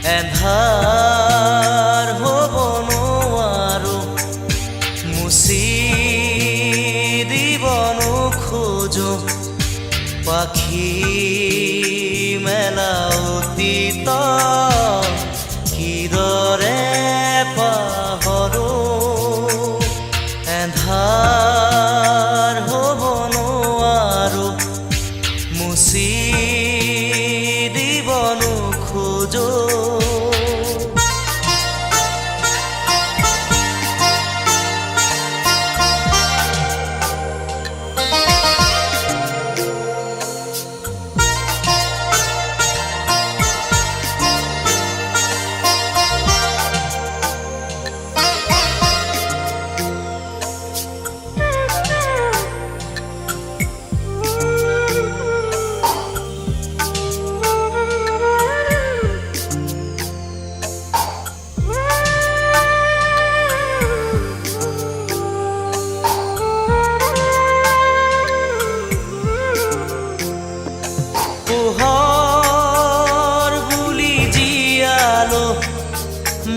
এন্ধাৰ হ'ব নোৱাৰো মুচি দিব নোখোজো পাখি মেলা অতীত কিদৰে পাহৰো এন্ধাৰ হ'ব নোৱাৰো মুচি দিব নোখোজো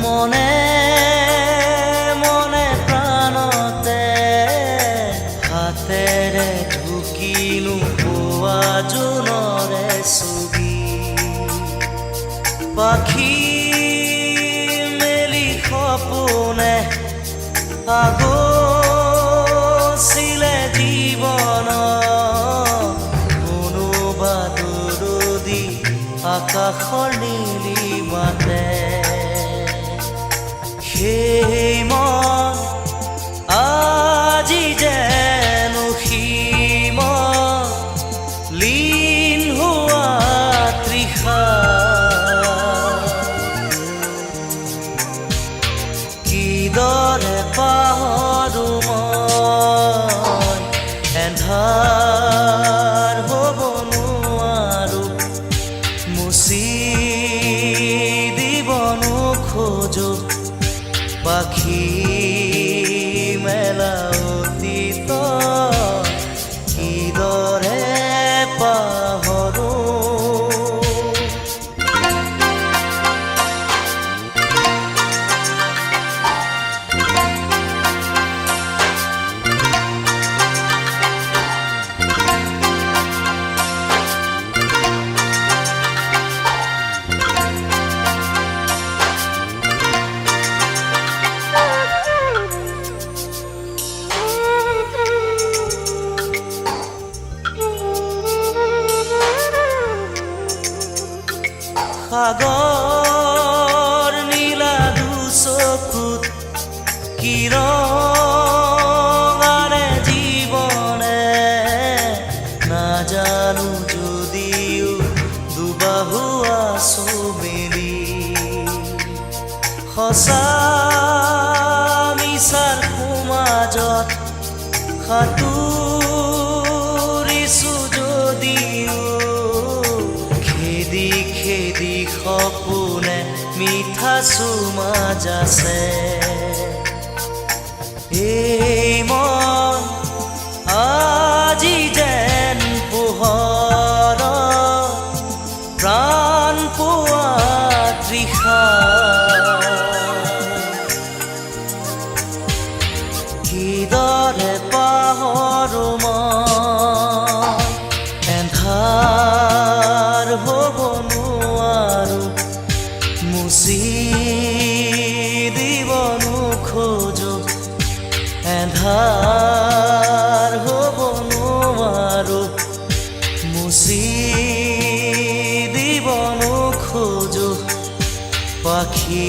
মনে মনে প্ৰাণতে হাতেৰে ঢুকিনো পোৱা জোনৰে ছবি পাখি মেলি সপোনে আগছিলে জীৱন কোনোবা দৰদী আকাশৰ নীলিমাতে সেই মন আজি যেন সীমত লীন হোৱা তৃষা কিদৰে পাহৰো মই এন্ধাৰ হ'ব নোৱাৰো মুচি দিব নোখোজো পাখি মেলা অতীত কিদৰে পাহৰো সাগৰ নীলা দুচকুত কিৰণাৰে জীৱনে নাজানো যদিও দুবাহু আছো মেলি সঁচা মিছাৰ সমাজত সাঁতুৰিছো যদিও খেদি খেদি সপোনে মিঠা চুমা যাছে এই মন আজি যেন পোহৰ প্ৰাণ পোৱা তৃষা কিদৰে পাহৰো মই এন্ধাৰ হ'ব নোৱাৰো মুচি দিব নোখোজো এন্ধাৰ হ'ব নোৱাৰো মুচি দিব নোখোজো পাখি